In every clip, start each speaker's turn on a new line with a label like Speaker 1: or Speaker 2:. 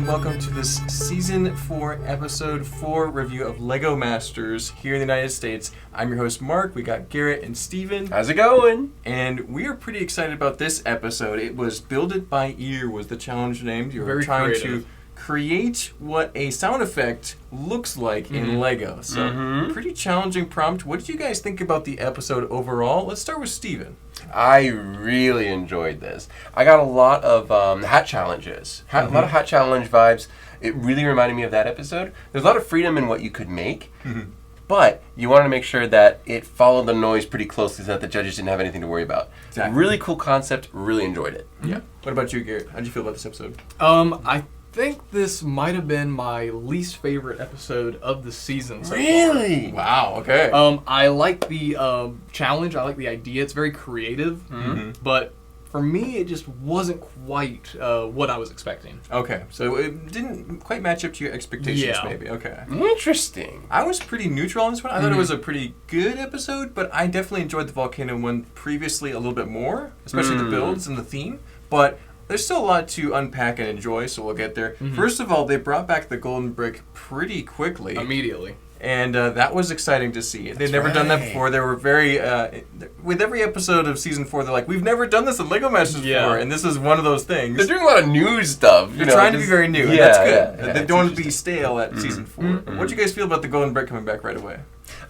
Speaker 1: welcome to this Season 4, Episode 4 review of LEGO Masters here in the United States. I'm your host, Mark. We got Garrett and Steven.
Speaker 2: How's it going?
Speaker 1: And we are pretty excited about this episode. It was Build It by Ear was the challenge named. You were
Speaker 3: Very
Speaker 1: trying
Speaker 3: creative.
Speaker 1: to create what a sound effect looks like in LEGO. So, pretty challenging prompt. What did you guys think about the episode overall? Let's start with Steven.
Speaker 2: I really enjoyed this. I got a lot of hat challenges. A lot of hat challenge vibes. It really reminded me of that episode. There's a lot of freedom in what you could make, but you wanted to make sure that it followed the noise pretty closely so that the judges didn't have anything to worry about.
Speaker 1: Exactly.
Speaker 2: Really cool concept. Really enjoyed it.
Speaker 1: Yeah. What about you, Garrett? How'd you feel about this episode?
Speaker 3: I think this might have been my least favorite episode of the season so
Speaker 2: Really?
Speaker 1: Wow, okay.
Speaker 3: far. I like the challenge. I like the idea. It's very creative. But for me, it just wasn't quite what I was expecting.
Speaker 1: Okay, so it didn't quite match up to your expectations,
Speaker 3: Yeah.
Speaker 1: maybe. Okay.
Speaker 2: Interesting.
Speaker 1: I was pretty neutral on this one. I thought it was a pretty good episode, but I definitely enjoyed the Volcano one previously a little bit more, especially the builds and the theme. But there's still a lot to unpack and enjoy, so we'll get there. First of all, they brought back the golden brick pretty quickly.
Speaker 3: Immediately.
Speaker 1: And that was exciting to see. They'd never done that before. They were very, with every episode of Season 4, they're like, we've never done this at LEGO Masters before, and this is one of those things.
Speaker 2: They're doing a lot of new stuff.
Speaker 1: They're trying to be very new, and that's good.
Speaker 2: Yeah,
Speaker 1: They don't want to be stale at Season 4. What do you guys feel about the golden brick coming back right away?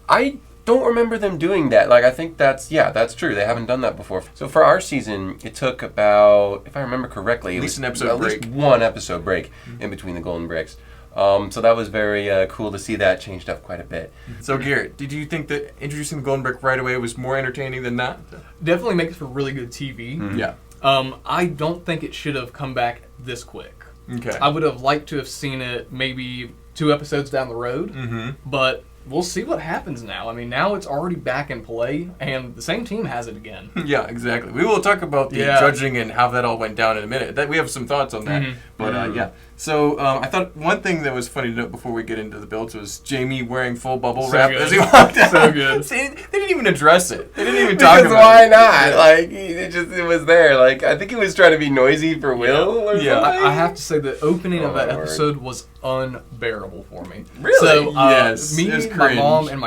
Speaker 2: I don't remember them doing that. Like, I think that's true. They haven't done that before. So for our season, it took about, if I remember correctly,
Speaker 1: At
Speaker 2: it
Speaker 1: least
Speaker 2: was
Speaker 1: an episode
Speaker 2: at
Speaker 1: break.
Speaker 2: least one episode break in between the golden bricks. So that was very cool to see that changed up quite a bit.
Speaker 1: So, Garrett, did you think that introducing the golden brick right away was more entertaining than not?
Speaker 3: Definitely makes for really good TV.
Speaker 1: Yeah.
Speaker 3: I don't think it should have come back this quick.
Speaker 1: Okay.
Speaker 3: I would have liked to have seen it maybe 2 episodes down the road, but we'll see what happens now. I mean, now it's already back in play, and the same team has it again.
Speaker 1: Yeah, exactly. We will talk about the judging and how that all went down in a minute. That we have some thoughts on that. But yeah. So I thought one thing that was funny to note before we get into the builds was Jamie wearing full bubble wrap
Speaker 3: good.
Speaker 1: as he walked out.
Speaker 3: So good.
Speaker 1: See, they didn't even address it. They didn't even talk
Speaker 2: Because
Speaker 1: about
Speaker 2: why
Speaker 1: it.
Speaker 2: not? Like, it was there. Like, I think he was trying to be noisy for Will or
Speaker 1: Yeah.
Speaker 2: something.
Speaker 3: I have to say the opening of that
Speaker 2: Oh, Lord.
Speaker 3: episode was unbearable for me.
Speaker 2: Really?
Speaker 3: So,
Speaker 1: Yes,
Speaker 3: me,
Speaker 1: it was
Speaker 3: my mom,
Speaker 1: cringe.
Speaker 3: and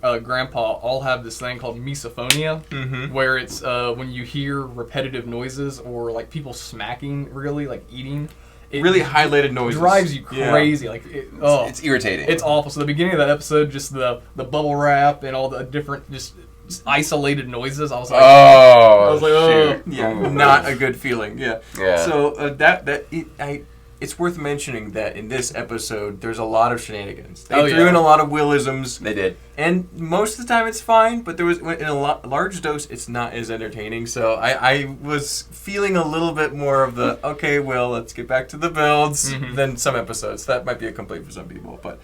Speaker 3: my grandpa all have this thing called misophonia, where it's when you hear repetitive noises or like people smacking, really like eating. It
Speaker 1: Really highlighted noises.
Speaker 3: drives you
Speaker 1: Yeah.
Speaker 3: crazy. Like
Speaker 2: It's irritating.
Speaker 3: it's awful. So the beginning of that episode, just the bubble wrap and all the different just isolated noises. I was like,
Speaker 2: oh, shoot.
Speaker 1: Yeah, not a good feeling. Yeah.
Speaker 2: Yeah.
Speaker 1: So it's worth mentioning that in this episode, there's a lot of shenanigans. They threw in a lot of Willisms.
Speaker 2: They did.
Speaker 1: And most of the time it's fine, but there was in a large dose, it's not as entertaining. So I was feeling a little bit more of the, okay, well, let's get back to the builds than some episodes. That might be a complaint for some people. But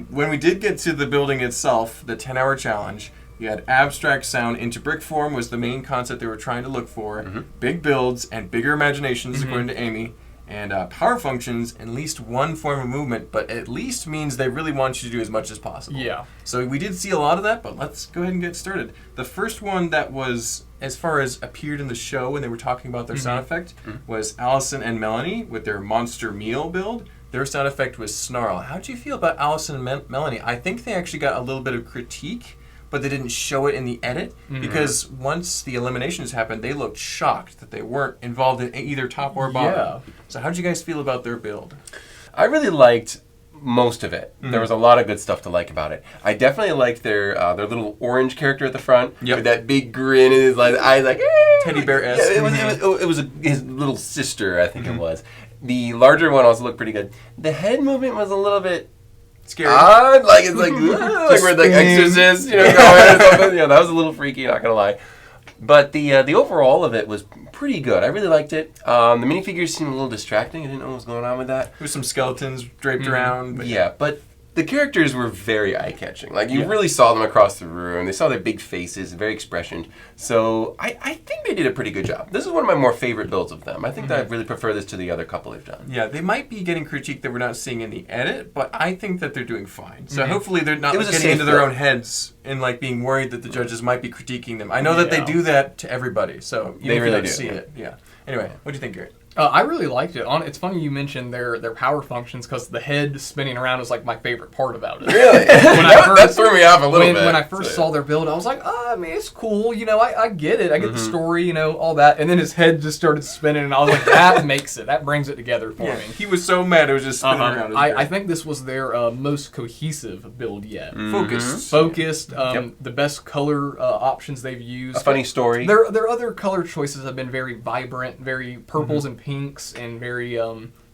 Speaker 1: when we did get to the building itself, the 10-hour challenge, you had abstract sound into brick form was the main concept they were trying to look for. Big builds and bigger imaginations, according to Amy. And power functions, at least one form of movement, but at least means they really want you to do as much as possible.
Speaker 3: Yeah.
Speaker 1: So we did see a lot of that, but let's go ahead and get started. The first one that was, as far as appeared in the show when they were talking about their sound effect, was Allison and Melanie with their monster meal build. Their sound effect was snarl. How did you feel about Allison and Melanie? I think they actually got a little bit of critique, but they didn't show it in the edit because once the eliminations happened, they looked shocked that they weren't involved in either top or bottom.
Speaker 3: Yeah.
Speaker 1: So how did you guys feel about their build?
Speaker 2: I really liked most of it. There was a lot of good stuff to like about it. I definitely liked their little orange character at the front with that big grin in his eyes, like
Speaker 1: Teddy bear-esque.
Speaker 2: Yeah, it was his little sister, I think it was. The larger one also looked pretty good. The head movement was a little bit
Speaker 1: Scary.
Speaker 2: odd, like it's like we're like Exorcist, going or something. That was a little freaky, not gonna lie. But the overall of it was pretty good. I really liked it. The minifigures seemed a little distracting. I didn't know what was going on with that.
Speaker 1: There's some skeletons draped around. But
Speaker 2: But the characters were very eye-catching. Like, you really saw them across the room. They saw their big faces, very expressioned. So I think they did a pretty good job. This is one of my more favorite builds of them. I think that I really prefer this to the other couple they've done.
Speaker 1: Yeah, they might be getting critique that we're not seeing in the edit, but I think that they're doing fine. So hopefully they're not getting into their own heads and like being worried that the judges might be critiquing them. I know that they do that to everybody, so you
Speaker 2: They really
Speaker 1: don't
Speaker 2: do.
Speaker 1: see it. Yeah. Anyway, what do you think, Garrett?
Speaker 3: I really liked it. It's funny you mentioned their power functions because the head spinning around was like my favorite part about it.
Speaker 2: Really? That threw me off a little bit.
Speaker 3: When I first saw their build, I was like, I mean, it's cool. You know, I get it. I get the story, you know, all that. And then his head just started spinning, and I was like, that makes it. That brings it together for me.
Speaker 1: He was so mad it was just spinning around.
Speaker 3: I think this was their most cohesive build yet.
Speaker 1: Focused.
Speaker 3: The best color options they've used.
Speaker 2: A funny story.
Speaker 3: Their other color choices have been very vibrant, very purples and pinks, and very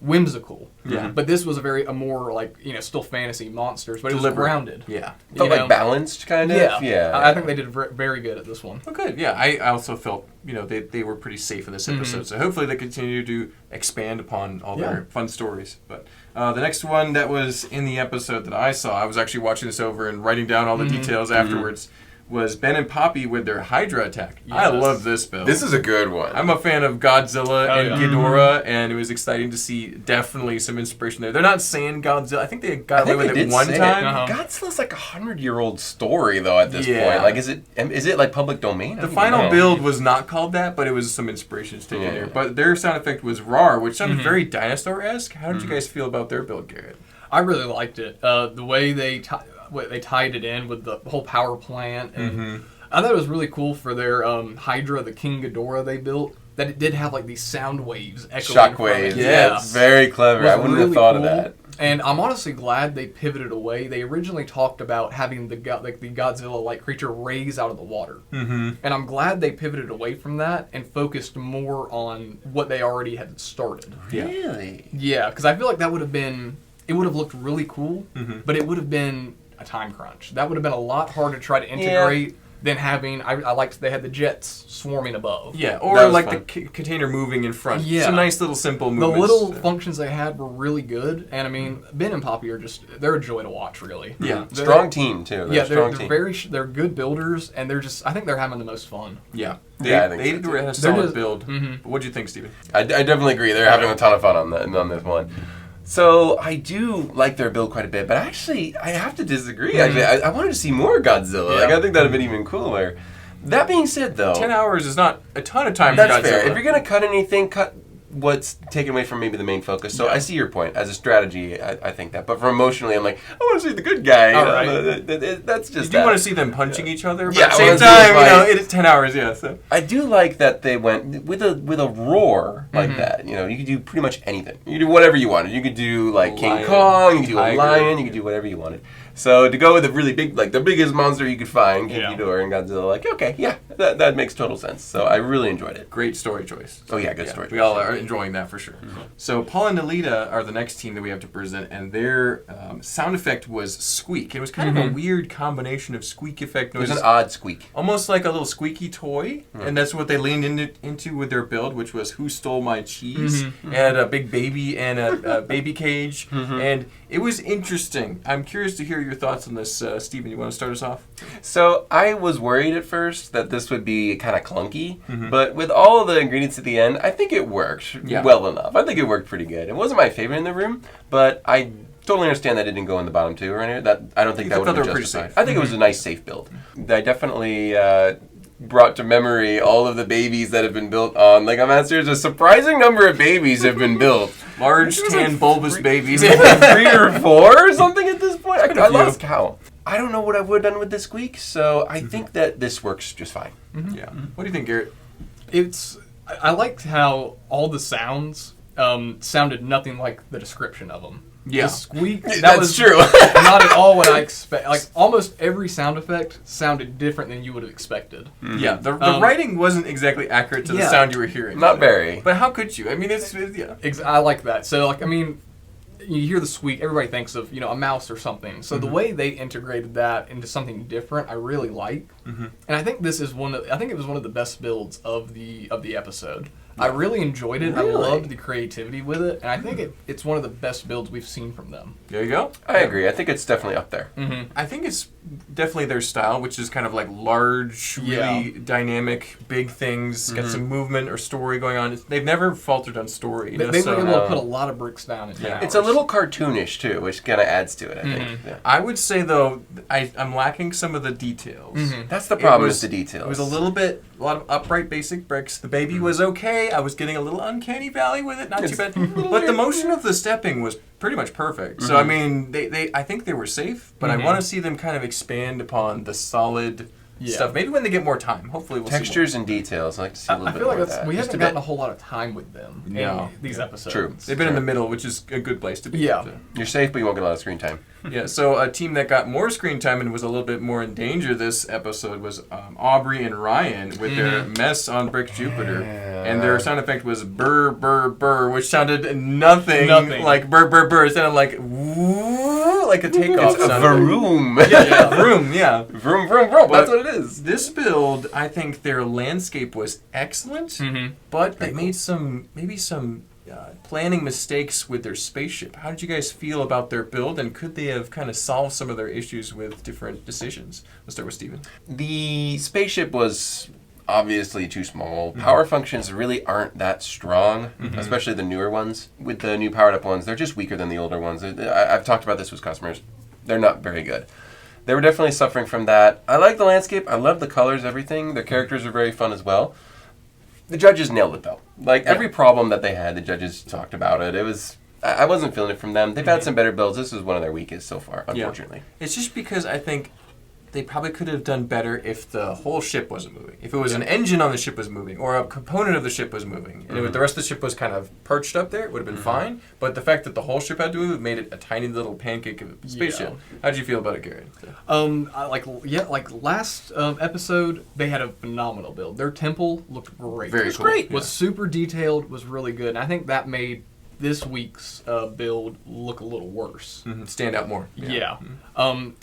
Speaker 3: whimsical.
Speaker 1: Yeah.
Speaker 3: But this was a more like, you know, still fantasy monsters, but it was
Speaker 1: Deliberate.
Speaker 3: grounded.
Speaker 1: Yeah.
Speaker 2: Felt like balanced, kind of.
Speaker 3: Yeah. I think they did very good at this one.
Speaker 1: Oh, good. Yeah, I also felt, you know, they were pretty safe in this episode, so hopefully they continue to expand upon all their fun stories. But the next one that was in the episode that I saw, I was actually watching this over and writing down all the details afterwards, was Ben and Poppy with their Hydra attack. Yes. I love this build.
Speaker 2: This is a good one.
Speaker 1: I'm a fan of Godzilla and Ghidorah, and it was exciting to see definitely some inspiration there. They're not saying Godzilla. I think they got away with it one time.
Speaker 2: Godzilla's like a 100-year-old story, though, at this point. Like, is it like public domain?
Speaker 1: The final build was not called that, but it was some inspirations taken there. But their sound effect was roar, which sounded very dinosaur-esque. How did you guys feel about their build, Garrett?
Speaker 3: I really liked it. The way they tied it in with the whole power plant, and I thought it was really cool for their Hydra, the King Ghidorah they built, that it did have like these sound waves echoing.
Speaker 2: Shockwaves. Yeah, very clever. I wouldn't have thought of that.
Speaker 3: And I'm honestly glad they pivoted away. They originally talked about having the Godzilla-like creature raise out of the water, and I'm glad they pivoted away from that and focused more on what they already had started.
Speaker 2: Really?
Speaker 3: Yeah, because I feel like that would have looked really cool, but it would have been a time crunch. That would have been a lot harder to try to integrate than having. I liked they had the jets swarming above.
Speaker 1: Yeah, or like fun. The container moving in front. Yeah, some nice little simple movements.
Speaker 3: The little functions they had were really good, and I mean, Ben and Poppy are they're a joy to watch, really.
Speaker 2: Yeah, strong team too.
Speaker 3: They're good builders, and I think they're having the most fun.
Speaker 1: Yeah.
Speaker 2: They
Speaker 1: were a solid build. What do you think, Steven?
Speaker 2: I definitely agree. They're having a ton of fun on this one. So I do like their build quite a bit, but actually I have to disagree. Actually, I wanted to see more Godzilla. Like, I think that would have been even cooler. That being said, though,
Speaker 1: 10 hours is not a ton of time.
Speaker 2: That's
Speaker 1: for Godzilla.
Speaker 2: fair. If you're gonna cut anything, cut what's taken away from maybe the main focus. So I see your point. As a strategy, I think that. But for emotionally, I'm like, I want to see the good guy.
Speaker 1: All right.
Speaker 2: That's just.
Speaker 1: You do want to see them punching each other, but
Speaker 2: at
Speaker 1: the same time, it is 10 hours. Yeah. So
Speaker 2: I do like that they went with a roar like that. You know, you could do pretty much anything. You could do whatever you wanted. You could do like King Kong. You could do a lion. You could do whatever you wanted. So to go with a really big, like the biggest monster you could find, King Ghidorah and Godzilla, like, okay, yeah, that makes total sense. So I really enjoyed it.
Speaker 1: Great story choice.
Speaker 2: Oh yeah, good story choice.
Speaker 1: We all are enjoying that for sure. So Paul and Nelita are the next team that we have to present, and their sound effect was squeak. It was kind of a weird combination of squeak effect noises.
Speaker 2: It was an odd squeak.
Speaker 1: Almost like a little squeaky toy, and that's what they leaned into with their build, which was Who Stole My Cheese? It had a big baby and a baby cage, and it was interesting. I'm curious to hear your thoughts on this. Steven, you want to start us off?
Speaker 2: So I was worried at first that this would be kind of clunky, but with all of the ingredients at the end, I think it worked well enough. I think it worked pretty good. It wasn't my favorite in the room, but I totally understand that it didn't go in the bottom two or anything. That I don't think that would have been justified. I think it was a nice, safe build. I definitely brought to memory all of the babies that have been built on Lego Masters. A surprising number of babies have been built.
Speaker 1: Large, tan, bulbous babies.
Speaker 2: 3 or 4 or something at this point. I lost count. I don't know what I would have done with this squeak, so I think that this works just fine.
Speaker 1: Yeah. What do you think, Garrett?
Speaker 3: I liked how all the sounds sounded nothing like the description of them.
Speaker 1: Yeah.
Speaker 3: The squeak,
Speaker 2: that was true.
Speaker 3: Not at all what I expect. Like, almost every sound effect sounded different than you would have expected.
Speaker 1: Yeah, the writing wasn't exactly accurate to the sound you were hearing.
Speaker 2: Not very.
Speaker 1: But how could you? I mean, it's
Speaker 3: I like that. So, like, I mean, you hear the squeak, everybody thinks of, a mouse or something. So the way they integrated that into something different, I really like. And I think this is it was one of the best builds of the episode. I really enjoyed it.
Speaker 2: Really?
Speaker 3: I loved the creativity with it, and I think it's one of the best builds we've seen from them.
Speaker 1: There you go.
Speaker 2: I agree. I think it's definitely up there.
Speaker 1: I think it's definitely their style, which is kind of like large, really dynamic, big things, got some movement or story going on. They've never faltered on story.
Speaker 3: They were able to put a lot of bricks down in 10 hours.
Speaker 2: It's a little cartoonish, too, which kind of adds to it, I think.
Speaker 1: Yeah. I would say, though, I'm lacking some of the details
Speaker 2: That's the problem with the details.
Speaker 1: It was a lot of upright basic bricks. The baby was okay. I was getting a little uncanny valley with it, not too bad. But the motion of the stepping was pretty much perfect. So I mean, I think they were safe, but I want to see them kind of expand upon the solid stuff. Maybe when they get more time. Hopefully we'll
Speaker 2: Textures
Speaker 1: see more.
Speaker 2: and details. I like to see a little
Speaker 3: I
Speaker 2: bit
Speaker 3: feel
Speaker 2: more
Speaker 3: like
Speaker 2: of that.
Speaker 3: we
Speaker 2: Just
Speaker 3: haven't gotten a whole lot of time with them in these episodes.
Speaker 2: True.
Speaker 1: They've been in the middle, which is a good place to be.
Speaker 3: Yeah.
Speaker 2: You're safe, but you won't get a lot of screen time.
Speaker 1: Yeah, so a team that got more screen time and was a little bit more in danger this episode was Aubrey and Ryan with their mess on Brick Jupiter.
Speaker 2: Yeah.
Speaker 1: And their sound effect was burr, burr, burr, which sounded nothing like burr, burr, burr. It sounded like woo, like a takeoff
Speaker 2: It's a
Speaker 1: sound.
Speaker 2: vroom.
Speaker 1: Vroom, yeah.
Speaker 2: Vroom, vroom, vroom. That's what it is.
Speaker 1: This build, I think their landscape was excellent, but they made maybe some planning mistakes with their spaceship. How did you guys feel about their build, and could they have kind of solved some of their issues with different decisions? Let's start with Steven.
Speaker 2: The spaceship was obviously too small. Power functions really aren't that strong, especially the newer ones. With the new powered up ones, they're just weaker than the older ones. I've talked about this with customers. They're not very good. They were definitely suffering from that. I like the landscape. I love the colors, everything. Their characters are very fun as well. The judges nailed it, though. Like, every problem that they had, the judges talked about it. I wasn't feeling it from them. They've had some better builds. This is one of their weakest so far, unfortunately.
Speaker 1: Yeah. It's just because I think they probably could have done better if the whole ship wasn't moving. If it was an engine on the ship was moving, or a component of the ship was moving, and the rest of the ship was kind of perched up there, it would have been fine. But the fact that the whole ship had to move made it a tiny little pancake of a spaceship. How did you feel about it, Garrett?
Speaker 3: Last episode, they had a phenomenal build. Their temple looked great.
Speaker 1: Very cool.
Speaker 3: Great. Was super detailed. Was really good. And I think that made this week's build look a little worse.
Speaker 1: Stand out more.
Speaker 3: Yeah.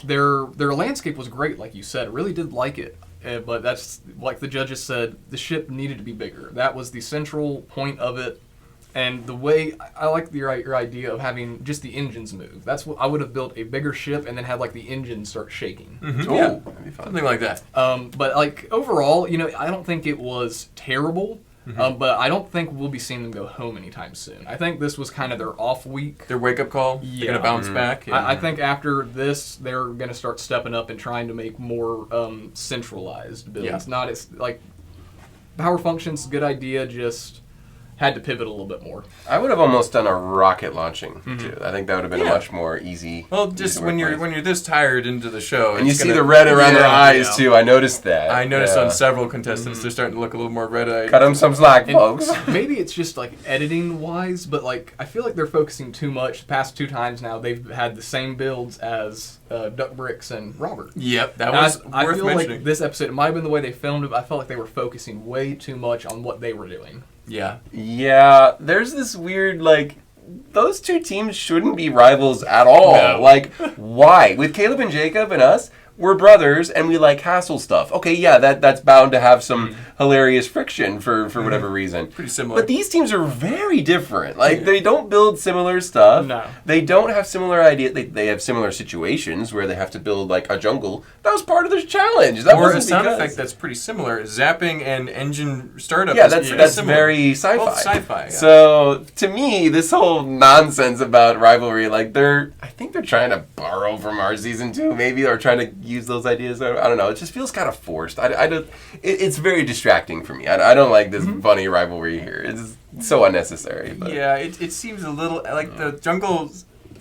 Speaker 3: Their landscape was great, like you said. I really did like it. But that's, like the judges said, the ship needed to be bigger. That was the central point of it. And the way, I like your idea of having just the engines move. That's what I would have built, a bigger ship and then had like the engine start shaking.
Speaker 1: Yeah, that'd be fun. Something like that.
Speaker 3: But like overall, I don't think it was terrible. But I don't think we'll be seeing them go home anytime soon. I think this was kind of their off week.
Speaker 1: Their wake-up call?
Speaker 3: Yeah.
Speaker 1: They're going to bounce back? Yeah.
Speaker 3: I think after this, they're going to start stepping up and trying to make more centralized builds.
Speaker 1: Yeah.
Speaker 3: Not as, like, power functions, good idea, just had to pivot a little bit more.
Speaker 2: I would have almost done a rocket launching, too. I think that would have been a much more easy...
Speaker 1: Well, just when you're this tired into the show...
Speaker 2: And you see the red around their eyes, too. I noticed that.
Speaker 1: I noticed on several contestants, they're starting to look a little more red-eyed.
Speaker 2: Cut them some slack, folks.
Speaker 3: Maybe it's just, like, editing-wise, but, like, I feel like they're focusing too much. The past 2 times now, they've had the same builds as Duck Bricks and Robert.
Speaker 1: Yep, that was
Speaker 3: I
Speaker 1: worth
Speaker 3: feel
Speaker 1: mentioning.
Speaker 3: like this episode, it might have been the way they filmed it, but I felt like they were focusing way too much on what they were doing.
Speaker 1: Yeah.
Speaker 2: Yeah, there's this weird, like, those two teams shouldn't be rivals at all.
Speaker 3: No.
Speaker 2: Like, why? With Caleb and Jacob and us, we're brothers and we like hassle stuff. Okay, yeah, that's bound to have some hilarious friction for whatever reason.
Speaker 1: Pretty similar.
Speaker 2: But these teams are very different. Like, they don't build similar stuff.
Speaker 3: No.
Speaker 2: They don't have similar ideas. They have similar situations where they have to build, like, a jungle. That was part of the challenge. That
Speaker 1: or
Speaker 2: wasn't
Speaker 1: a sound
Speaker 2: because...
Speaker 1: effect that's pretty similar. Zapping and engine startup
Speaker 2: Yeah,
Speaker 1: is
Speaker 2: that's
Speaker 1: pretty similar.
Speaker 2: very sci-fi.
Speaker 1: Both sci-fi, yeah.
Speaker 2: So to me, this whole nonsense about rivalry, like I think they're trying to borrow from our season 2, maybe, or trying to use those ideas. I don't know. It just feels kind of forced. It's very distracting for me. I don't like this funny rivalry here. It's so unnecessary. But.
Speaker 1: Yeah, it seems a little like the jungle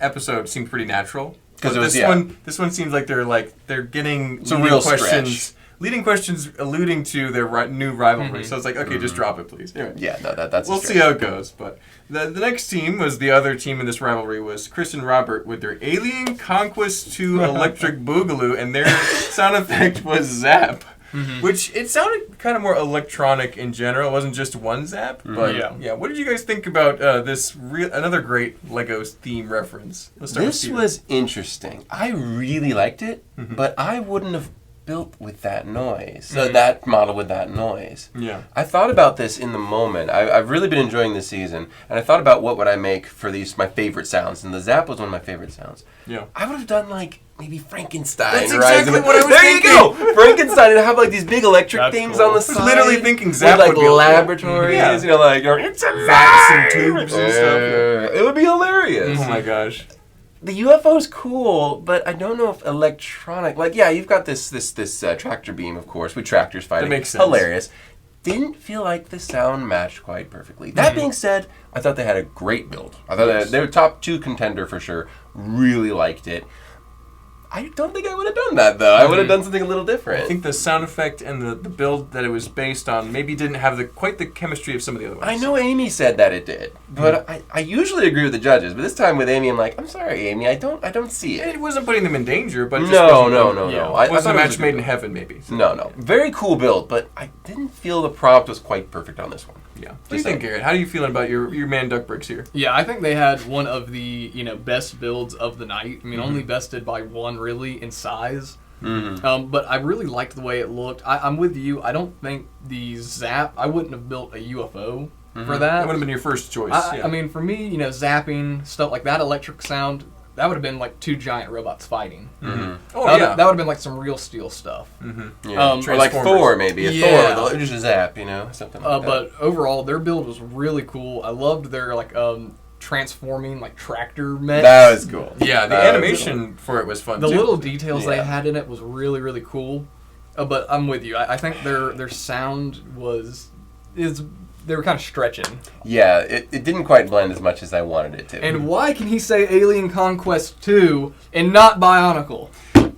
Speaker 1: episode seemed pretty natural.
Speaker 2: Because
Speaker 1: this one seems like they're getting
Speaker 2: it's a real
Speaker 1: questions. Leading questions alluding to their new rivalry. So it's like, okay, just drop it, please. Anyway,
Speaker 2: Yeah, no, that's
Speaker 1: we'll see how it goes. But the next team was the other team in this rivalry was Chris and Robert with their Alien Conquest 2 Electric Boogaloo, and their sound effect was Zap. Which it sounded kind of more electronic in general. It wasn't just one zap, but yeah. What did you guys think about this? Another great Legos theme reference. Let's start with
Speaker 2: This
Speaker 1: Steven.
Speaker 2: was interesting. I really liked it, but I wouldn't have built with that noise. So that model with that noise.
Speaker 1: Yeah.
Speaker 2: I thought about this in the moment. I've really been enjoying this season, and I thought about what would I make for my favorite sounds, and the zap was one of my favorite sounds.
Speaker 1: Yeah.
Speaker 2: I would have done like maybe Frankenstein.
Speaker 1: That's
Speaker 2: Rise
Speaker 1: exactly
Speaker 2: of the-
Speaker 1: what I was
Speaker 2: there
Speaker 1: thinking.
Speaker 2: you go, Frankenstein, and have like these big electric
Speaker 3: That's
Speaker 2: things
Speaker 3: cool.
Speaker 2: on the
Speaker 3: I
Speaker 2: side.
Speaker 1: was literally thinking Zap
Speaker 2: with like
Speaker 1: would be
Speaker 2: laboratories.
Speaker 1: Yeah.
Speaker 2: You know, like it's a
Speaker 1: Vacs and tubes and stuff.
Speaker 2: It would be hilarious.
Speaker 1: Oh my gosh.
Speaker 2: the UFO's cool, but I don't know if electronic. Like, yeah, you've got this tractor beam, of course, with tractors fighting.
Speaker 1: That makes sense.
Speaker 2: Hilarious. Didn't feel like the sound matched quite perfectly. That being said, I thought they had a great build. I thought that they were top 2 contender for sure. Really liked it. I don't think I would have done that, though. I would have done something a little different.
Speaker 1: I think the sound effect and the build that it was based on maybe didn't have quite the chemistry of some of the other ones.
Speaker 2: I know Amy said that it did, but I usually agree with the judges. But this time with Amy, I'm like, I'm sorry, Amy, I don't see it.
Speaker 1: It wasn't putting them in danger, but it just
Speaker 2: No.
Speaker 1: It wasn't a match made in heaven, maybe. So.
Speaker 2: No. Very cool build, but I didn't feel the prompt was quite perfect on this one.
Speaker 1: Yeah. What do you think, Garrett? How are you feeling about your man duck bricks here?
Speaker 3: Yeah, I think they had one of the best builds of the night. I mean, only bested by one really in size. But I really liked the way it looked. I'm with you. I don't think the Zap. I wouldn't have built a UFO for that.
Speaker 1: That would have been your first choice.
Speaker 3: I mean, for me, zapping stuff like that, electric sound. That would have been like 2 giant robots fighting.
Speaker 1: Oh,
Speaker 3: That would have been like some real steel stuff.
Speaker 2: Yeah. Or like Thor, maybe. Thor, just a zap, something like that.
Speaker 3: But overall, their build was really cool. I loved their transforming tractor mechs.
Speaker 2: That was cool.
Speaker 1: Yeah, the animation for it was fun
Speaker 3: The
Speaker 1: too.
Speaker 3: little details they had in it was really, really cool. But I'm with you. I think their sound they were kind of stretching.
Speaker 2: Yeah, it didn't quite blend as much as I wanted it to.
Speaker 3: And why can he say Alien Conquest 2 and not Bionicle?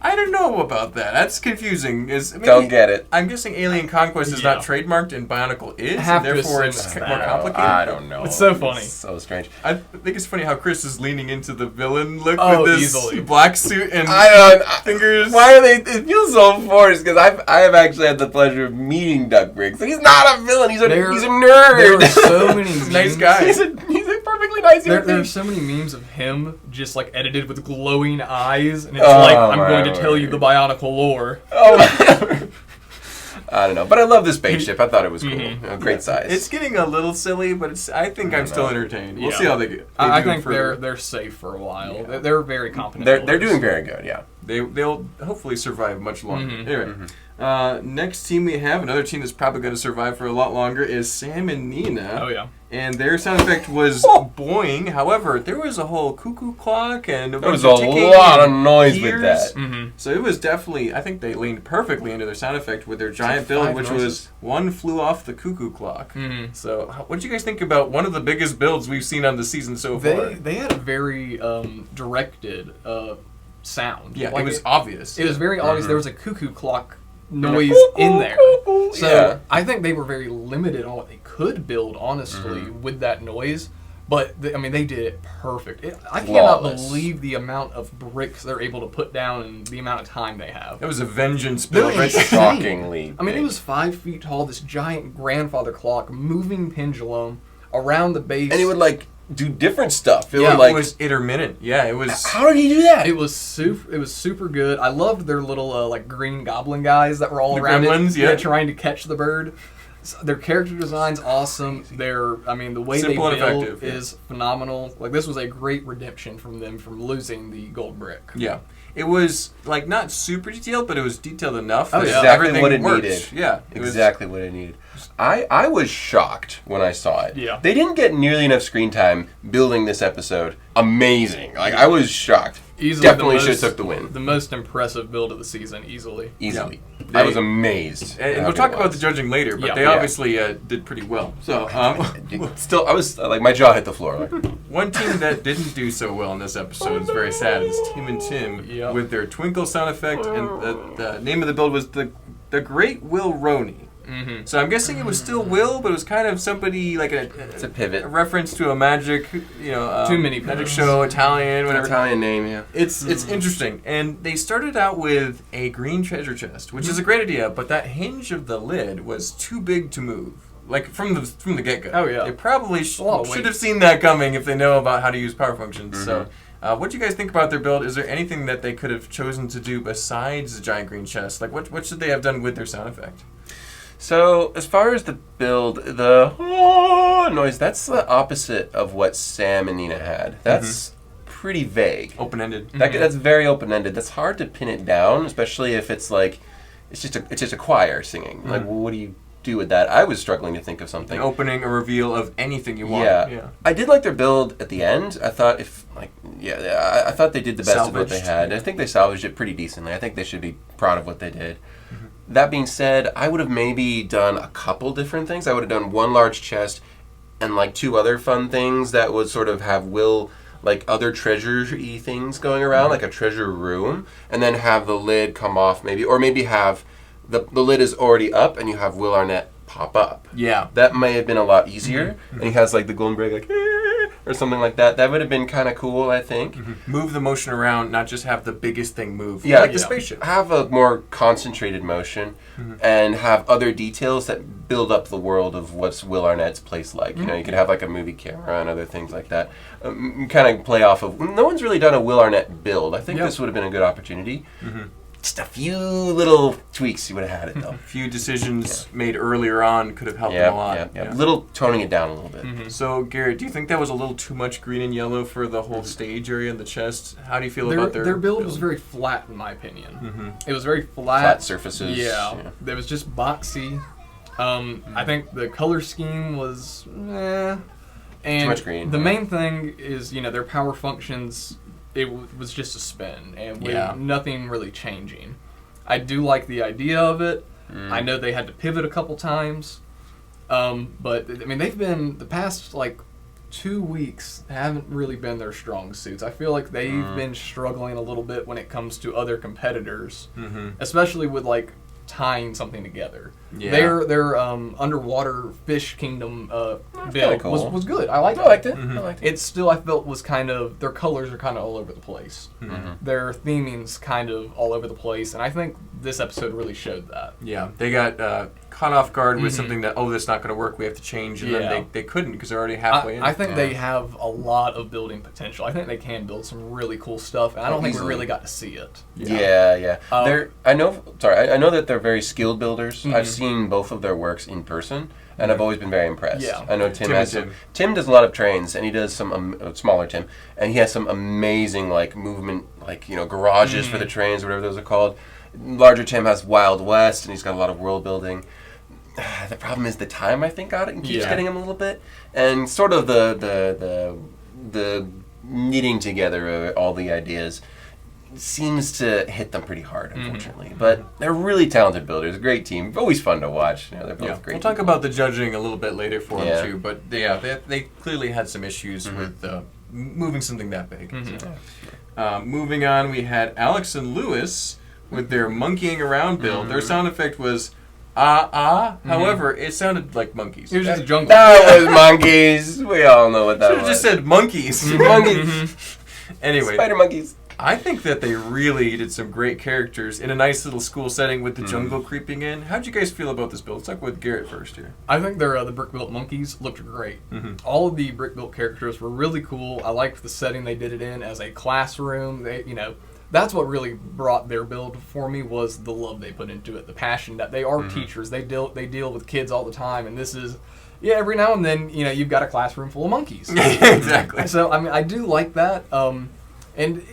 Speaker 1: I don't know about that. That's confusing.
Speaker 2: Don't get it.
Speaker 1: I'm guessing Alien Conquest is not trademarked and Bionicle is, and therefore it's more complicated.
Speaker 2: I don't know.
Speaker 3: It's so funny.
Speaker 2: It's so strange.
Speaker 1: I think it's funny how Chris is leaning into the villain look
Speaker 3: Oh,
Speaker 1: with this
Speaker 3: easily.
Speaker 1: black suit and fingers.
Speaker 2: Why are they? It feels so forced because I have actually had the pleasure of meeting Duck Briggs. He's not a villain. He's a nerd.
Speaker 3: There are so many memes.
Speaker 1: Nice guy.
Speaker 2: He's a perfectly nice human
Speaker 3: There are
Speaker 2: being.
Speaker 3: so many memes of him just edited with glowing eyes, and it's I'm going to tell you the Bionicle lore.
Speaker 2: Oh my. I don't know, but I love the spaceship. I thought it was cool. Great size.
Speaker 1: It's getting a little silly, but I think I'm still entertained. We'll see how they do.
Speaker 3: I think they're safe for a while. Yeah. They're very competent.
Speaker 2: They're doing very good. Yeah.
Speaker 1: They'll hopefully survive much longer. Anyway, next team we have, another team that's probably going to survive for a lot longer, is Sam and Nina.
Speaker 3: Oh yeah.
Speaker 1: And their sound effect was boing. However, there was a whole cuckoo clock and
Speaker 2: there was a lot of noise with that.
Speaker 1: So it was definitely, I think they leaned perfectly into their sound effect with their giant build, which was one flew off the cuckoo clock. So what did you guys think about one of the biggest builds we've seen on the season so far?
Speaker 3: They had a very directed sound.
Speaker 1: Yeah, it was obvious.
Speaker 3: It was very obvious. There was a cuckoo clock noise in there. So I think they were very limited on what they could build, honestly, with that noise. But they did it perfect. I cannot believe the amount of bricks they're able to put down and the amount of time they have.
Speaker 1: That was a vengeance build.
Speaker 2: Shockingly.
Speaker 3: I mean, it was 5 feet tall. This giant grandfather clock, moving pendulum around the base,
Speaker 2: and it would do different stuff.
Speaker 1: It was intermittent. Yeah, it was.
Speaker 2: How did he do that?
Speaker 3: It was super good. I loved their little green goblin guys that were all around
Speaker 1: gremlins,
Speaker 3: trying to catch the bird. So their character design's awesome. The way
Speaker 1: Simple
Speaker 3: they build
Speaker 1: effective,
Speaker 3: is phenomenal. This was a great redemption from them from losing the gold brick.
Speaker 1: Yeah. It was not super detailed, but it was detailed enough.
Speaker 2: That exactly what it
Speaker 1: worked.
Speaker 2: needed.
Speaker 1: Yeah,
Speaker 2: exactly what it needed. I was shocked when I saw it.
Speaker 3: Yeah.
Speaker 2: They didn't get nearly enough screen time building this episode. Amazing. I was shocked.
Speaker 3: Easily
Speaker 2: Definitely should have took the win.
Speaker 3: The most impressive build of the season, easily.
Speaker 2: Easily. Yeah. I was amazed.
Speaker 1: And we'll talk about the judging later, but they obviously did pretty well. So
Speaker 2: still, I was my jaw hit the floor.
Speaker 1: One team that didn't do so well in this episode is very sad. Is Tim and Tim with their twinkle sound effect, and the name of the build was the Great Will Roney. So I'm guessing it was still Will, but it was kind of somebody
Speaker 2: it's a pivot,
Speaker 1: a reference to a magic,
Speaker 3: too many
Speaker 1: magic show, Italian, whatever.
Speaker 2: Italian name, yeah.
Speaker 1: It's interesting, and they started out with a green treasure chest, which is a great idea, but that hinge of the lid was too big to move. From the get go.
Speaker 3: Oh yeah.
Speaker 1: They probably should have seen that coming if they know about how to use power functions. So. What do you guys think about their build? Is there anything that they could have chosen to do besides the giant green chest? What should they have done with their sound effect?
Speaker 2: So, as far as the build, the noise, that's the opposite of what Sam and Nina had. That's pretty vague.
Speaker 1: Open-ended.
Speaker 2: That's very open-ended. That's hard to pin it down, especially if it's it's just a choir singing. What do you do with that. I was struggling to think of something.
Speaker 1: An opening, a reveal of anything you want.
Speaker 2: Yeah. I did like their build at the end. I thought I thought they did the best of what they had. I think they salvaged it pretty decently. I think they should be proud of what they did. Mm-hmm. That being said, I would have maybe done a couple different things. I would have done one large chest and like 2 other fun things that would sort of have Will, like other treasure-y things going around, like a treasure room, and then have the lid come off maybe, or maybe have the lid is already up and you have Will Arnett pop up.
Speaker 1: Yeah.
Speaker 2: That may have been a lot easier. Mm-hmm. And he has like the golden braid like or something like that. That would have been kind of cool, I think.
Speaker 1: Mm-hmm. Move the motion around, not just have the biggest thing move.
Speaker 2: Yeah,
Speaker 1: like the spaceship.
Speaker 2: Have a more concentrated motion and have other details that build up the world of what's Will Arnett's place like. You know, you could have like a movie camera and other things like that. Kind of play off of... No one's really done a Will Arnett build. I think this would have been a good opportunity. Mm-hmm. Just a few little tweaks, you would have had it, though.
Speaker 1: A few decisions made earlier on could have helped them a lot.
Speaker 2: Yeah. Little toning it down a little bit.
Speaker 1: Mm-hmm. So, Garrett, do you think that was a little too much green and yellow for the whole stage area and the chest? How do you feel about their
Speaker 3: build? Was very flat, in my opinion. Mm-hmm. It was very flat
Speaker 2: surfaces.
Speaker 3: Yeah. It was just boxy. I think the color scheme was and
Speaker 2: too much green.
Speaker 3: The main thing is, their power functions... It was just a spin, and with nothing really changing. I do like the idea of it. I know they had to pivot a couple times, but I mean they've been the past 2 weeks haven't really been their strong suits. I feel like they've been struggling a little bit when it comes to other competitors, especially with tying something together. Yeah. Their underwater fish kingdom build
Speaker 2: cool.
Speaker 3: was good. I liked it. Mm-hmm. I liked it. It still, I felt, was kind of, their colors are kind of all over the place. Mm-hmm. Their theming's kind of all over the place, and I think this episode really showed that.
Speaker 1: Yeah, they got caught off guard with something that, that's not going to work, we have to change, and then they couldn't because they're already halfway in.
Speaker 3: I think they have a lot of building potential. I think they can build some really cool stuff, and I don't think we really got to see it.
Speaker 2: Yeah. I know that they're very skilled builders. I've seen both of their works in person, and I've always been very impressed.
Speaker 3: Yeah.
Speaker 2: I know Tim does a lot of trains, and he does some smaller Tim, and he has some amazing movement, garages for the trains, whatever those are called. Larger Tim has Wild West, and he's got a lot of world building. The problem is the time, I think, got it and keeps getting him a little bit, and sort of the knitting together of all the ideas seems to hit them pretty hard, unfortunately. But they're really talented builders, a great team, always fun to watch. They're both great.
Speaker 1: We'll talk about the judging a little bit later for them too, but they clearly had some issues with moving something that big. So. Moving on, we had Alex and Lewis with their monkeying around build. Their sound effect was however, it sounded like monkeys.
Speaker 3: It was just a jungle.
Speaker 2: That was monkeys. We all know what that was.
Speaker 1: Should have just said monkeys.
Speaker 2: Monkeys.
Speaker 1: Anyway.
Speaker 2: Spider monkeys.
Speaker 1: I think that they really did some great characters in a nice little school setting with the jungle creeping in. How'd you guys feel about this build? Let's talk with Garrett first here.
Speaker 3: I think the brick-built monkeys looked great. All of the brick-built characters were really cool. I liked the setting they did it in as a classroom. That's what really brought their build for me, was the love they put into it, the passion that they are teachers. They deal with kids all the time, and this is every now and then you've got a classroom full of monkeys.
Speaker 1: Exactly.
Speaker 3: So I mean I do like that, and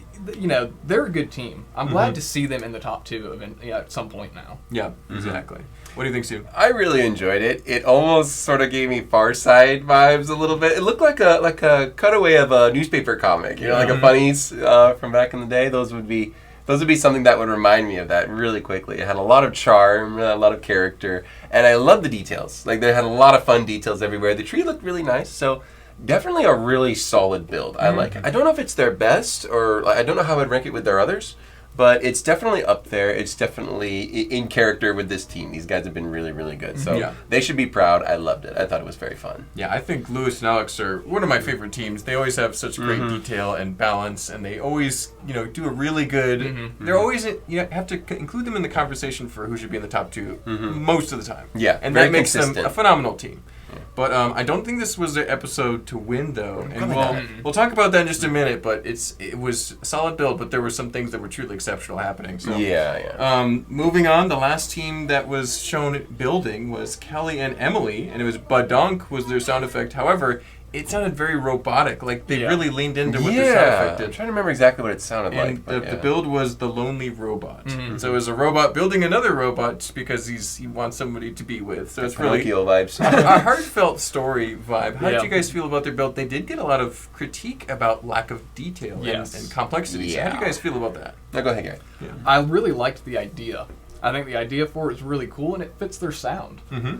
Speaker 3: they're a good team. I'm glad to see them in the top 2 at some point now.
Speaker 1: Yeah, exactly. What do you think, Steve?
Speaker 2: I really enjoyed it. It almost sort of gave me Far Side vibes a little bit. It looked like a cutaway of a newspaper comic, like a funnies from back in the day. Those would be something that would remind me of that really quickly. It had a lot of charm, a lot of character, and I love the details. They had a lot of fun details everywhere. The tree looked really nice, so definitely a really solid build. I like it. I don't know if it's their best, or I don't know how I'd rank it with their others, but it's definitely up there. It's definitely in character with this team. These guys have been really, really good. So they should be proud. I loved it. I thought it was very fun.
Speaker 1: Yeah, I think Lewis and Alex are one of my favorite teams. They always have such great detail and balance, and they always, do a really good... They're always, have to include them in the conversation for who should be in the top 2 most of the time.
Speaker 2: Yeah,
Speaker 1: and that makes them a phenomenal team. But I don't think this was their episode to win, though. And we'll talk about that in just a minute. But it was a solid build, but there were some things that were truly exceptional happening. So moving on, the last team that was shown building was Kelly and Emily, and it was Badonk was their sound effect. However, it sounded very robotic. Like they
Speaker 3: Yeah.
Speaker 1: really leaned into what their sound effect
Speaker 2: I'm
Speaker 1: did.
Speaker 2: trying to remember exactly what it sounded
Speaker 1: And
Speaker 2: like.
Speaker 1: the build was the lonely robot.
Speaker 3: Mhm.
Speaker 1: And so it was a robot building another robot just because he wants somebody to be with. So it's really
Speaker 2: Pinocchio vibes.
Speaker 1: a heartfelt story vibe. How
Speaker 3: Yeah.
Speaker 1: did you guys feel about their build? They did get a lot of critique about lack of detail
Speaker 3: Yes.
Speaker 1: and complexity. So how do you
Speaker 2: Yeah.
Speaker 1: guys feel about that?
Speaker 2: Now go ahead, Gary.
Speaker 3: I really liked the idea. I think the idea for it is really cool, and it fits their sound.
Speaker 1: Mm-hmm.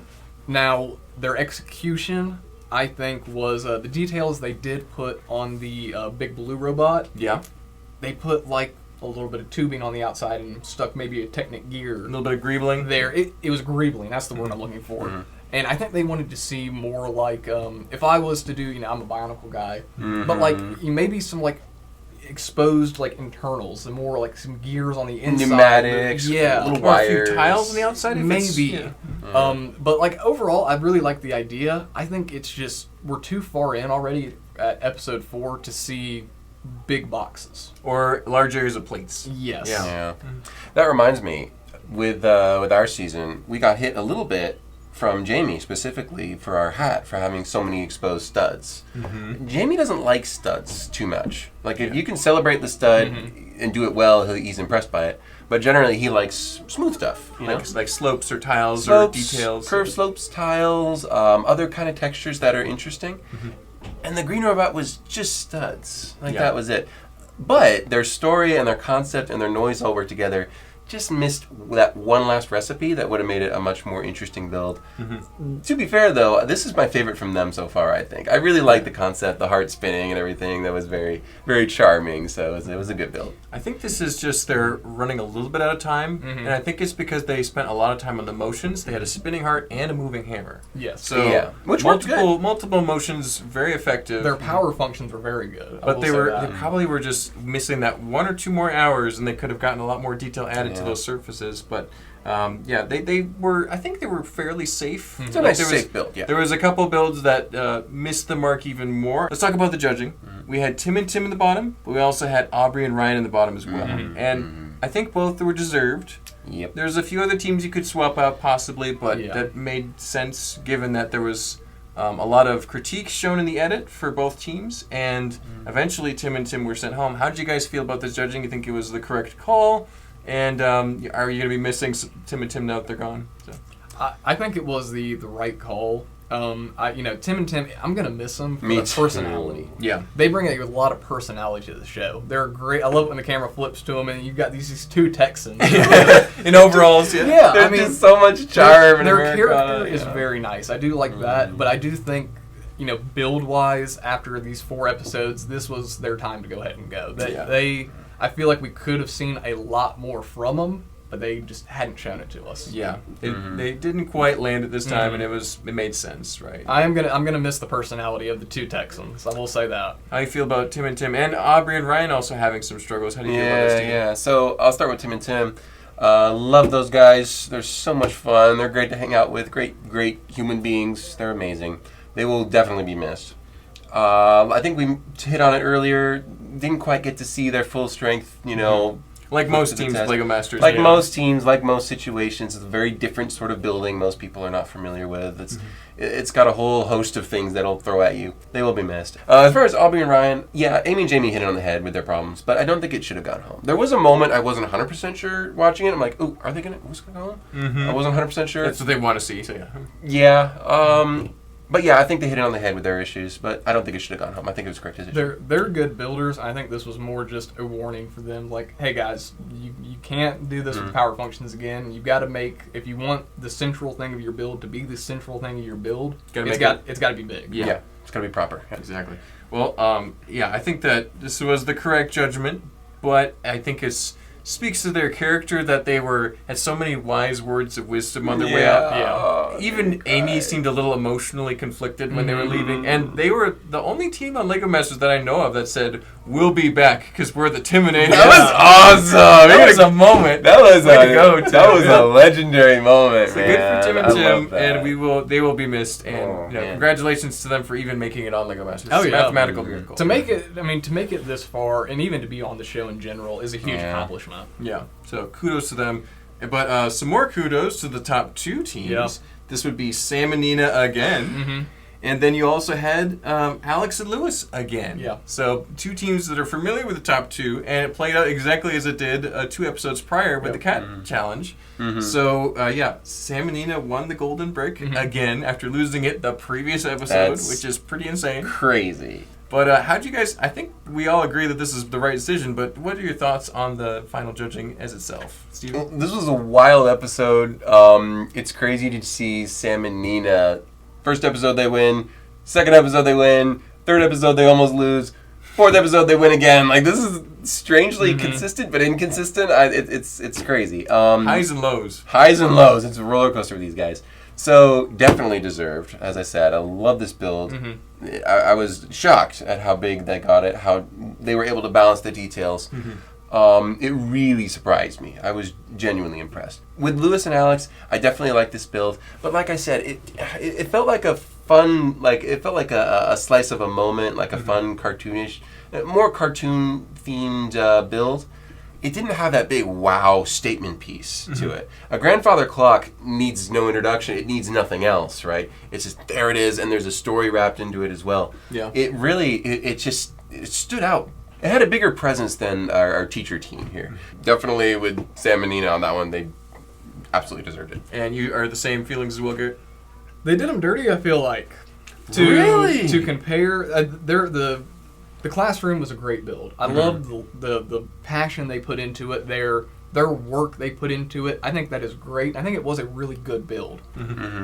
Speaker 3: Now, their execution, I think, was the details they did put on the big blue robot.
Speaker 1: Yeah.
Speaker 3: They put like a little bit of tubing on the outside and stuck maybe a Technic gear
Speaker 1: A little bit of greebling.
Speaker 3: there. It was greebling. That's the word I'm looking for.
Speaker 2: Mhm.
Speaker 3: And I think they wanted to see more like if I was to do, I'm a Bionicle guy,
Speaker 2: Mhm.
Speaker 3: but like maybe some like exposed like internals and more like some gears on the inside.
Speaker 2: Pneumatics,
Speaker 3: yeah,
Speaker 2: little
Speaker 1: Or a few
Speaker 2: wires.
Speaker 1: tiles on the outside? if it's-
Speaker 3: maybe.
Speaker 1: yeah.
Speaker 3: But like overall, I really like the idea. I think it's just we're too far in already at episode 4 to see big boxes.
Speaker 1: Or large areas of plates.
Speaker 3: Yes.
Speaker 1: Yeah.
Speaker 2: Yeah. That reminds me, with our season, we got hit a little bit from Jamie specifically for our hat for having so many exposed studs.
Speaker 1: Mm-hmm.
Speaker 2: Jamie doesn't like studs too much. Like if you can celebrate the stud and do it well, he's impressed by it. But generally, he likes smooth stuff. You know?
Speaker 1: Like slopes or tiles
Speaker 2: Slopes,
Speaker 1: or details.
Speaker 2: curved slopes, tiles, other kind of textures that are interesting. And the green robot was just studs. Like
Speaker 1: Yeah.
Speaker 2: that was it. But their story and their concept and their noise all work together. Just missed that one last recipe that would have made it a much more interesting build. To be fair, though, this is my favorite from them so far, I think. I really like the concept, the heart spinning and everything. That was very, very charming, so it was a good build.
Speaker 1: I think this is just they're running a little bit out of time, and I think it's because they spent a lot of time on the motions. They had a spinning heart and a moving hammer.
Speaker 3: Yes.
Speaker 1: So
Speaker 2: Yeah. Which worked
Speaker 1: multiple motions, very effective.
Speaker 3: Their power functions were very good. I
Speaker 1: But
Speaker 3: will
Speaker 1: they
Speaker 3: say
Speaker 1: were
Speaker 3: that.
Speaker 1: they probably were just missing that 1 or 2 more hours, and they could have gotten a lot more detail added to
Speaker 2: Yeah.
Speaker 1: those surfaces. But they were, I think they were fairly safe.
Speaker 2: It's a nice,
Speaker 1: there was-
Speaker 2: safe build, yeah.
Speaker 1: There was a couple builds that missed the mark even more. Let's talk about the judging. We had Tim and Tim in the bottom, but we also had Aubrey and Ryan in the bottom as well. And I think both were deserved.
Speaker 2: Yep.
Speaker 1: There's a few other teams you could swap out possibly, but
Speaker 3: Yeah.
Speaker 1: that made sense given that there was a lot of critique shown in the edit for both teams, and eventually Tim and Tim were sent home. How did you guys feel about this judging? You think it was the correct call? And are you going to be missing Tim and Tim now that they're gone? So.
Speaker 3: I think it was the right call. Tim and Tim, I'm gonna miss them for
Speaker 2: Me
Speaker 3: the
Speaker 2: too.
Speaker 3: personality.
Speaker 1: Yeah.
Speaker 3: They bring a lot of personality to the show. They're great. I love it when the camera flips to them and you've got these 2 Texans.
Speaker 1: In overalls, yeah.
Speaker 3: Yeah,
Speaker 2: There's
Speaker 3: I mean,
Speaker 2: just so much charm in
Speaker 3: their
Speaker 2: Americana,
Speaker 3: character is
Speaker 2: yeah.
Speaker 3: very nice. I do like that, but I do think, build wise, after these 4 episodes, this was their time to go ahead and go. I feel like we could have seen a lot more from them, but they just hadn't shown it to us.
Speaker 1: Yeah. They didn't quite land it this time, and it made sense, right?
Speaker 3: I'm gonna miss the personality of the 2 Texans. I will say that.
Speaker 1: How do you feel about Tim and Tim and Aubrey and Ryan also having some struggles? How do you feel about this team?
Speaker 2: Yeah. So I'll start with Tim and Tim. Love those guys. They're so much fun. They're great to hang out with. Great human beings. They're amazing. They will definitely be missed. I think we hit on it earlier. Didn't quite get to see their full strength,
Speaker 1: Like most
Speaker 2: to the
Speaker 1: teams,
Speaker 2: test.
Speaker 1: Lego Masters.
Speaker 2: Like
Speaker 1: yeah.
Speaker 2: most teams, like most situations, it's a very different sort of building most people are not familiar with. It's got a whole host of things that'll throw at you. They will be missed. As far as Aubrey and Ryan, yeah, Amy and Jamie hit it on the head with their problems, but I don't think it should have gone home. There was a moment I wasn't 100% sure watching it. I'm like, ooh, who's going to go home? I wasn't 100% sure.
Speaker 1: That's what they want to see. So yeah.
Speaker 2: Yeah. But yeah, I think they hit it on the head with their issues, but I don't think it should have gone home. I think it was the correct decision.
Speaker 3: They're good builders. I think this was more just a warning for them. Like, hey guys, you can't do this with power functions again. You've got to make, if you want the central thing of your build to be the central thing of your build, it's got to be big.
Speaker 2: Yeah, it's got to be proper. Yeah.
Speaker 1: Exactly. Well, I think that this was the correct judgment, but I think it speaks to their character that they had so many wise words of wisdom on their way out.
Speaker 3: Yeah.
Speaker 1: Even Amy seemed a little emotionally conflicted when they were leaving, and they were the only team on Lego Masters that I know of that said, "We'll be back because we're the Timinators."
Speaker 2: That was awesome.
Speaker 1: That was a moment.
Speaker 2: That was
Speaker 1: Way to go, Tim.
Speaker 2: That was a legendary moment,
Speaker 1: So
Speaker 2: man.
Speaker 1: good for Tim and
Speaker 2: I
Speaker 1: Tim,
Speaker 2: love that.
Speaker 1: and they will be missed. And
Speaker 2: man.
Speaker 1: congratulations to them for even making it on Lego Masters.
Speaker 3: Oh,
Speaker 1: It's a
Speaker 3: yeah.
Speaker 1: mathematical miracle.
Speaker 3: To make it this far, and even to be on the show in general, is a huge accomplishment.
Speaker 1: Yeah, so kudos to them. But some more kudos to the top 2 teams.
Speaker 3: Yeah.
Speaker 1: This would be Sam and Nina again. And then you also had Alex and Lewis again.
Speaker 3: Yeah.
Speaker 1: So 2 teams that are familiar with the top 2, and it played out exactly as it did 2 episodes prior with the Cat Challenge. So, Sam and Nina won the Golden Brick again after losing it the previous episode, which is pretty insane.
Speaker 2: Crazy.
Speaker 1: But how'd you guys... I think we all agree that this is the right decision, but what are your thoughts on the final judging as itself? Steven?
Speaker 2: This was a wild episode. It's crazy to see Sam and Nina. First episode they win. Second episode they win. Third episode they almost lose. Fourth episode they win again. Like, this is strangely consistent but inconsistent. It's crazy.
Speaker 1: Highs and lows.
Speaker 2: Highs and lows. It's a roller coaster with these guys. So, definitely deserved, as I said. I love this build. I was shocked at how big they got it, how they were able to balance the details. It really surprised me. I was genuinely impressed. With Lewis and Alex, I definitely like this build. But like I said, it felt like a fun, it felt like a slice of a moment, like a fun cartoonish, more cartoon-themed build. It didn't have that big wow statement piece to it. A grandfather clock needs no introduction. It needs nothing else, right? It's just, there it is, and there's a story wrapped into it as well.
Speaker 1: Yeah.
Speaker 2: It really, it stood out. It had a bigger presence than our teacher team here. Definitely with Sam and Nina on that one, they absolutely deserved it.
Speaker 1: And you are the same feelings as well, Garrett?
Speaker 3: They did them dirty, I feel like. To compare, the classroom was a great build. I loved the passion they put into it, their work they put into it. I think that is great. I think it was a really good build.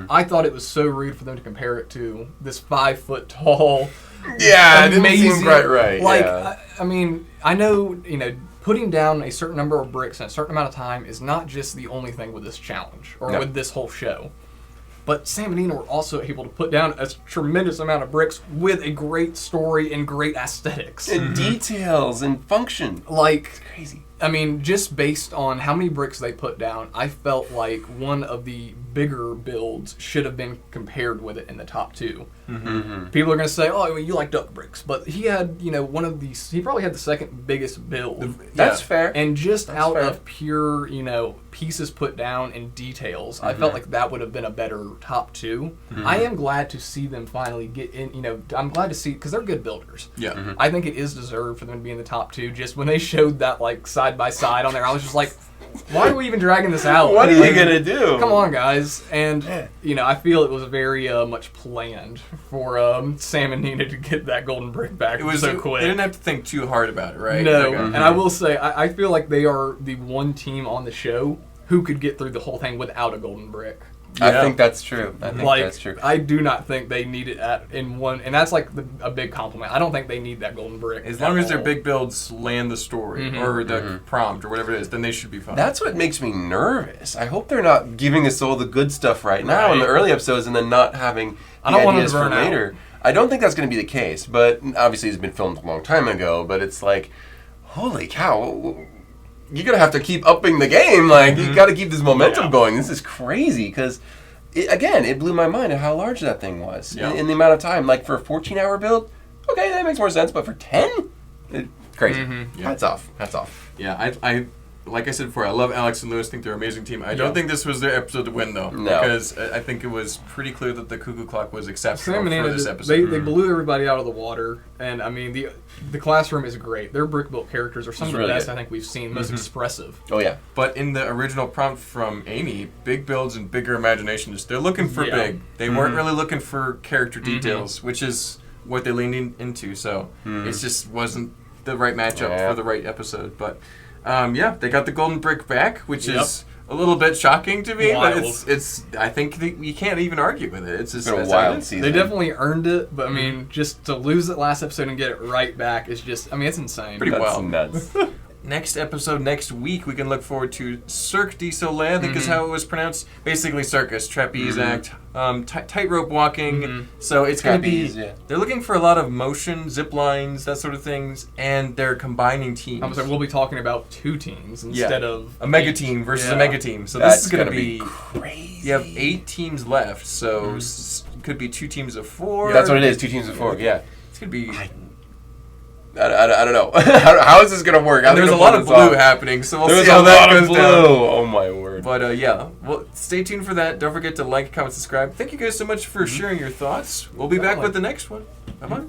Speaker 3: I thought it was so rude for them to compare it to this 5 foot tall.
Speaker 2: Yeah,
Speaker 3: amazing,
Speaker 2: it didn't seem quite right.
Speaker 3: Like,
Speaker 2: yeah.
Speaker 3: I mean, I know, putting down a certain number of bricks in a certain amount of time is not just the only thing with this challenge or with this whole show. But Sam and Nina were also able to put down a tremendous amount of bricks with a great story and great aesthetics.
Speaker 2: And details and function.
Speaker 3: Like,
Speaker 2: It's crazy.
Speaker 3: I mean, just based on how many bricks they put down, I felt like one of the bigger builds should have been compared with it in the top 2. People are going to say, oh, well, you like duck bricks. But he had, one of these, he probably had the second biggest build.
Speaker 2: That's fair.
Speaker 3: And just
Speaker 2: That's
Speaker 3: out
Speaker 2: fair.
Speaker 3: of pure, pieces put down and details, I felt like that would have been a better top 2. I am glad to see them finally get in, I'm glad to see, because they're good builders.
Speaker 1: Yeah.
Speaker 3: I think it is deserved for them to be in the top 2. Just when they showed that, side by side on there, I was just like, why are we even dragging this out?
Speaker 2: What are you going to do?
Speaker 3: Come on, guys. And, I feel it was very much planned for Sam and Nina to get that golden brick back so quick.
Speaker 1: They didn't have to think too hard about it, right?
Speaker 3: No, and I will say, I feel like they are the one team on the show who could get through the whole thing without a golden brick.
Speaker 2: I think that's true. That's true.
Speaker 3: I do not think they need it in one, and that's a big compliment. I don't think they need that golden brick.
Speaker 1: As long as their big builds land the story or the prompt or whatever it is, then they should be fine.
Speaker 2: That's what makes me nervous. I hope they're not giving us all the good stuff right now in the early episodes and then not having the ideas for later. I don't think that's going to be the case, but obviously it's been filmed a long time ago, but it's like, holy cow, you're going to have to keep upping the game. Like, you got to keep this momentum going. This is crazy because, it blew my mind at how large that thing was in the amount of time. Like, for a 14-hour build, okay, that makes more sense, but for 10? Crazy. Hats off.
Speaker 1: Yeah, I like I said before, I love Alex and Lewis. Think they're an amazing team. I don't think this was their episode to win, though.
Speaker 2: No.
Speaker 1: Because I think it was pretty clear that the Cuckoo Clock was exceptional
Speaker 3: Sam and
Speaker 1: for
Speaker 3: Nina
Speaker 1: this episode.
Speaker 3: They blew everybody out of the water, and I mean the classroom is great. Their brick built characters are some of the best I think we've seen, most expressive.
Speaker 2: Oh yeah.
Speaker 1: But in the original prompt from Amy, big builds and bigger imagination. They're looking for big. They weren't really looking for character details, which is what they leaned into. So it just wasn't the right matchup for the right episode. But they got the golden brick back, which is a little bit shocking to me, but it's. I think you can't even argue with it. It's just
Speaker 2: been a wild season.
Speaker 3: They definitely earned it, but I mean, just to lose it last episode and get it right back is just. I mean, it's insane.
Speaker 1: Pretty wild.
Speaker 2: Nuts.
Speaker 1: Next episode, next week, we can look forward to Cirque du Soleil, I think is how it was pronounced. Basically circus, trapeze act, tightrope walking. So it's going to be... They're looking for a lot of motion, zip lines, that sort of things, and they're combining teams.
Speaker 3: I'm sorry, we'll be talking about 2 teams instead of...
Speaker 1: A mega team versus a mega team. So
Speaker 2: That's
Speaker 1: this is going to
Speaker 2: be crazy.
Speaker 1: You have 8 teams left, so could be 2 teams of 4.
Speaker 2: That's what it is, 2 teams of 4, yeah.
Speaker 1: It's going to be...
Speaker 2: I don't know. How is this gonna work?
Speaker 1: And there's a lot of blue happening, so we'll see how that goes down.
Speaker 2: Oh my word!
Speaker 1: But yeah, well, stay tuned for that. Don't forget to like, comment, subscribe. Thank you guys so much for sharing your thoughts. We'll be back with the next one. Bye bye.